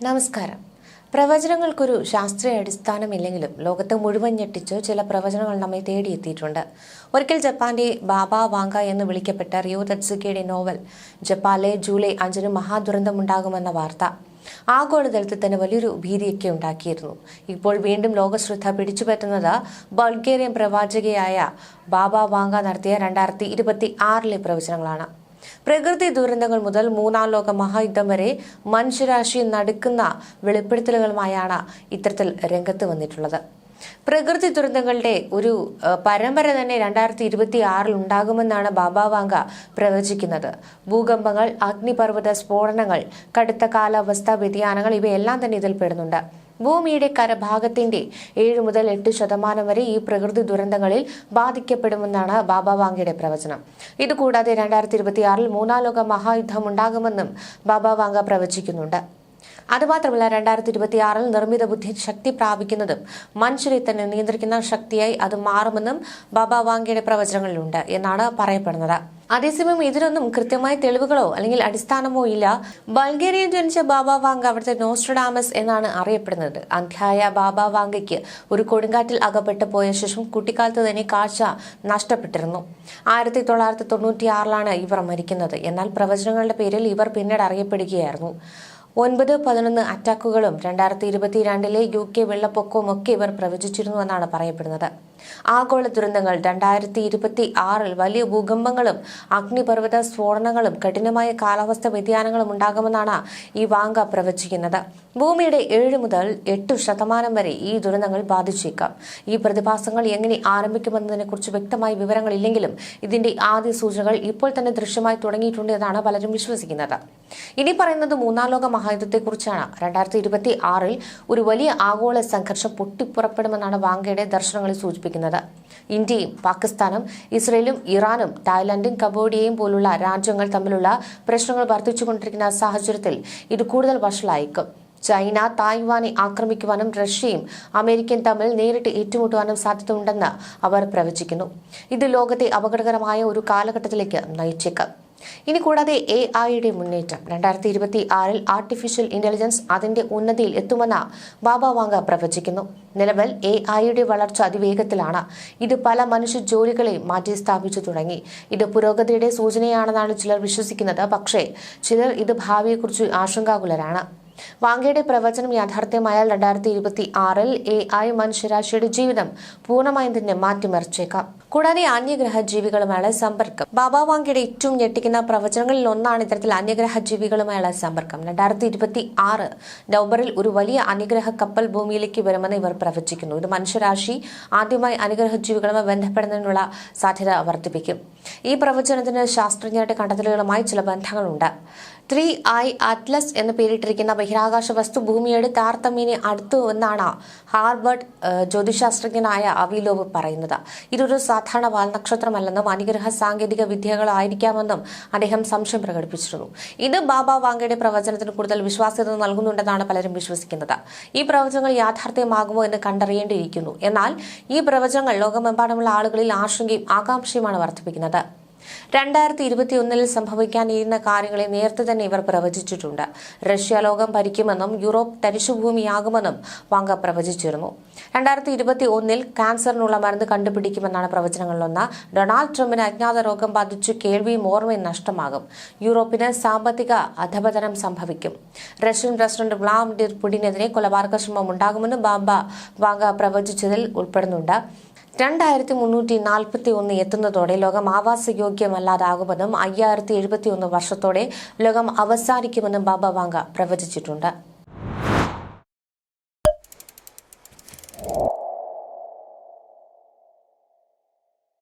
നമസ്കാരം. പ്രവചനങ്ങൾക്കൊരു ശാസ്ത്രീയ അടിസ്ഥാനമില്ലെങ്കിലും ലോകത്തെ മുഴുവൻ ഞെട്ടിച്ച് ചില പ്രവചനങ്ങൾ നമ്മെ തേടിയെത്തിയിട്ടുണ്ട്. ഒരിക്കൽ ജപ്പാന്റെ ബാബ വാങ്ക എന്ന് വിളിക്കപ്പെട്ട റിയോ തത്സുകിയുടെ നോവൽ ജപ്പാനിലെ ജൂലൈ 5 മഹാദുരന്തമുണ്ടാകുമെന്ന വാർത്ത ആഗോളതലത്തിൽ തന്നെ വലിയൊരു ഭീതിയൊക്കെ ഉണ്ടാക്കിയിരുന്നു. ഇപ്പോൾ വീണ്ടും ലോകശ്രദ്ധ പിടിച്ചുപറ്റുന്നത് ബൾഗേറിയൻ പ്രവാചകയായ ബാബ വാങ്ക നടത്തിയ 2026 പ്രവചനങ്ങളാണ്. പ്രകൃതി ദുരന്തങ്ങൾ മുതൽ മൂന്നാം ലോക മഹായുദ്ധം വരെ മനുഷ്യരാശി നടുക്കുന്ന വെളിപ്പെടുത്തലുകളുമായാണ് ഇത്തരത്തിൽ രംഗത്ത് വന്നിട്ടുള്ളത്. പ്രകൃതി ദുരന്തങ്ങളുടെ ഒരു പരമ്പര തന്നെ 2026 ഉണ്ടാകുമെന്നാണ് ബാബ വാങ്ക പ്രവചിക്കുന്നത്. ഭൂകമ്പങ്ങൾ, അഗ്നിപർവ്വത സ്ഫോടനങ്ങൾ, കടുത്ത കാലാവസ്ഥാ വ്യതിയാനങ്ങൾ ഇവയെല്ലാം തന്നെ ഇതിൽ പെടുന്നുണ്ട്. ഭൂമിയുടെ കരഭാഗത്തിന്റെ 7 മുതൽ 8% വരെ ഈ പ്രകൃതി ദുരന്തങ്ങളിൽ ബാധിക്കപ്പെടുമെന്നാണ് ബാബ വാങ്കയുടെ പ്രവചനം. ഇതുകൂടാതെ 2026 മൂന്നാം ലോക മഹായുദ്ധം ഉണ്ടാകുമെന്നും ബാബ വാങ്ക പ്രവചിക്കുന്നുണ്ട്. അതുമാത്രമല്ല, 2026 നിർമ്മിത ബുദ്ധി ശക്തി പ്രാപിക്കുന്നതും മനുഷ്യരെ തന്നെ നിയന്ത്രിക്കുന്ന ശക്തിയായി അത് മാറുമെന്നും ബാബ വാങ്കയുടെ പ്രവചനങ്ങളിലുണ്ട് എന്നാണ് പറയപ്പെടുന്നത്. അതേസമയം ഇതിനൊന്നും കൃത്യമായ തെളിവുകളോ അല്ലെങ്കിൽ അടിസ്ഥാനമോ ഇല്ല. ബൾഗേറിയയിൽ ജനിച്ച ബാബ വാങ്ക അവിടുത്തെ നോസ്ട്രഡാമസ് എന്നാണ് അറിയപ്പെടുന്നത്. അന്ധ്യായ ബാബ വാങ്കയ്ക്ക് ഒരു കൊടുങ്കാറ്റിൽ അകപ്പെട്ടു പോയ ശേഷം കുട്ടിക്കാലത്ത് തന്നെ കാഴ്ച നഷ്ടപ്പെട്ടിരുന്നു. 1996 ഇവർ മരിക്കുന്നത്. എന്നാൽ പ്രവചനങ്ങളുടെ പേരിൽ ഇവർ പിന്നീട് അറിയപ്പെടുകയായിരുന്നു. 9-11 അറ്റാക്കുകളും 2022 UK വെള്ളപ്പൊക്കവും ഒക്കെ ഇവർ പ്രവചിച്ചിരുന്നുവെന്നാണ് പറയപ്പെടുന്നത്. ആഗോള ദുരന്തങ്ങൾ 2026 വലിയ ഭൂകമ്പങ്ങളും അഗ്നിപർവ്വത സ്ഫോടനങ്ങളും കഠിനമായ കാലാവസ്ഥ വ്യതിയാനങ്ങളും ഉണ്ടാകുമെന്നാണ് ഈ വാങ്ക പ്രവചിക്കുന്നത്. ഭൂമിയുടെ 7 മുതൽ 8% വരെ ഈ ദുരന്തങ്ങൾ ബാധിച്ചേക്കാം. ഈ പ്രതിഭാസങ്ങൾ എങ്ങനെ ആരംഭിക്കുമെന്നതിനെ കുറിച്ച് വ്യക്തമായ വിവരങ്ങളില്ലെങ്കിലും ഇതിന്റെ ആദ്യ സൂചനകൾ ഇപ്പോൾ തന്നെ ദൃശ്യമായി തുടങ്ങിയിട്ടുണ്ട് എന്നാണ് പലരും വിശ്വസിക്കുന്നത്. ഇനി പറയുന്നത് മൂന്നാം ലോക മഹായുദ്ധത്തെക്കുറിച്ചാണ്. 2026 ഒരു വലിയ ആഗോള സംഘർഷം പൊട്ടിപ്പുറപ്പെടുമെന്നാണ് വാങ്കയുടെ ദർശനങ്ങളിൽ സൂചിപ്പിക്കുന്നത്. ഇന്ത്യയും പാകിസ്ഥാനും ഇസ്രയേലും ഇറാനും തായ്ലൻഡും കംബോഡിയയും പോലുള്ള രാജ്യങ്ങൾ തമ്മിലുള്ള പ്രശ്നങ്ങൾ വർദ്ധിച്ചുകൊണ്ടിരിക്കുന്ന സാഹചര്യത്തിൽ ഇത് കൂടുതൽ വഷളായേക്കും. ചൈന തായ്വാനെ ആക്രമിക്കുവാനും റഷ്യയും അമേരിക്കയും തമ്മിൽ നേരിട്ട് ഏറ്റുമുട്ടുവാനും സാധ്യതയുണ്ടെന്ന് അവർ പ്രവചിക്കുന്നു. ഇത് ലോകത്തെ അപകടകരമായ ഒരു കാലഘട്ടത്തിലേക്ക് നയിച്ചേക്കാം. ഇനി കൂടാതെ AI മുന്നേറ്റം 2026 ആർട്ടിഫിഷ്യൽ ഇന്റലിജൻസ് അതിന്റെ ഉന്നതിയിൽ എത്തുമെന്ന് ബാബ വാങ്ക പ്രവചിക്കുന്നു. നിലവിൽ AI വളർച്ച അതിവേഗത്തിലാണ്. ഇത് പല മനുഷ്യ ജോലികളെയും മാറ്റി സ്ഥാപിച്ചു തുടങ്ങി. ഇത് പുരോഗതിയുടെ സൂചനയാണെന്നാണ് ചിലർ വിശ്വസിക്കുന്നത്. പക്ഷേ ചിലർ ഇത് ഭാവിയെക്കുറിച്ച് ആശങ്കാകുലരാണ്. വാങ്കയുടെ പ്രവചനം യാഥാർത്ഥ്യമായാൽ 2026 AI മനുഷ്യരാശിയുടെ ജീവിതം പൂർണ്ണമായും തന്നെ മാറ്റിമറിച്ചേക്കാം. കൂടാതെ അന്യഗ്രഹ ജീവികളുമായുള്ള സമ്പർക്കം. ബാബ വാങ്കയുടെ ഏറ്റവും ഞെട്ടിക്കുന്ന പ്രവചനങ്ങളിൽ ഒന്നാണ് ഇത്തരത്തിൽ അന്യഗ്രഹ ജീവികളുമായുള്ള സമ്പർക്കം. 2026 നവംബറിൽ ഒരു വലിയ അന്യഗ്രഹ കപ്പൽ ഭൂമിയിലേക്ക് വരുമെന്ന് ഇവർ പ്രവചിക്കുന്നു. ഇത് മനുഷ്യരാശി ആദ്യമായി അന്യഗ്രഹ ജീവികളുമായി ബന്ധപ്പെടുന്നതിനുള്ള സാധ്യത വർദ്ധിപ്പിക്കും. ഈ പ്രവചനത്തിന് ശാസ്ത്രജ്ഞരുടെ കണ്ടെത്തലുകളുമായി ചില ബന്ധങ്ങളുണ്ട്. 3I അറ്റ്ലസ് എന്ന് പേരിട്ടിരിക്കുന്ന ബഹിരാകാശ വസ്തു ഭൂമിയുടെ താരതമ്യേന അടുത്തു എന്നാണ് ഹാർവർഡ് ജ്യോതിശാസ്ത്രജ്ഞനായ അവിലോവ് പറയുന്നത്. ഇതൊരു സാധാരണ വാൽനക്ഷത്രമല്ലെന്നും അന്യഗ്രഹ സാങ്കേതിക വിദ്യകളായിരിക്കാമെന്നും അദ്ദേഹം സംശയം പ്രകടിപ്പിച്ചിരുന്നു. ഇത് ബാബ വാങ്കയുടെ പ്രവചനത്തിന് കൂടുതൽ വിശ്വാസ്യത നൽകുന്നുണ്ടെന്നാണ് പലരും വിശ്വസിക്കുന്നത്. ഈ പ്രവചനങ്ങൾ യാഥാർത്ഥ്യമാകുമോ എന്ന് കണ്ടറിയേണ്ടിയിരിക്കുന്നു. എന്നാൽ ഈ പ്രവചനങ്ങൾ ലോകമെമ്പാടുമുള്ള ആളുകളിൽ ആശങ്കയും ആകാംക്ഷയുമാണ് വർദ്ധിപ്പിക്കുന്നത്. 2021 സംഭവിക്കാനിരുന്ന കാര്യങ്ങളെ നേരത്തെ തന്നെ ഇവർ പ്രവചിച്ചിട്ടുണ്ട്. റഷ്യ ലോകം ഭരിക്കുമെന്നും യൂറോപ്പ് തരിശുഭൂമിയാകുമെന്നും വാങ്ക പ്രവചിച്ചിരുന്നു. 2021 ക്യാൻസറിനുള്ള മരുന്ന് കണ്ടുപിടിക്കുമെന്നാണ് പ്രവചനങ്ങളിലൊന്ന്. ഡൊണാൾഡ് ട്രംപിന് അജ്ഞാത രോഗം ബാധിച്ചു കേൾവിയും ഓർമ്മയും നഷ്ടമാകും. യൂറോപ്പിന് സാമ്പത്തിക അധപതനം സംഭവിക്കും. റഷ്യൻ പ്രസിഡന്റ് വ്ളാഡിമിർ പുടിനെതിരെ കൊലപാതക ശ്രമം ഉണ്ടാകുമെന്നും വാങ്ക പ്രവചിച്ചതിൽ ഉൾപ്പെടുന്നുണ്ട്. 2341 എത്തുന്നതോടെ ലോകം ആവാസയോഗ്യമല്ലാതാകുമെന്നും 5071 വർഷത്തോടെ ലോകം അവസാനിക്കുമെന്നും ബാബ വാങ്ക പ്രവചിച്ചിട്ടുണ്ട്.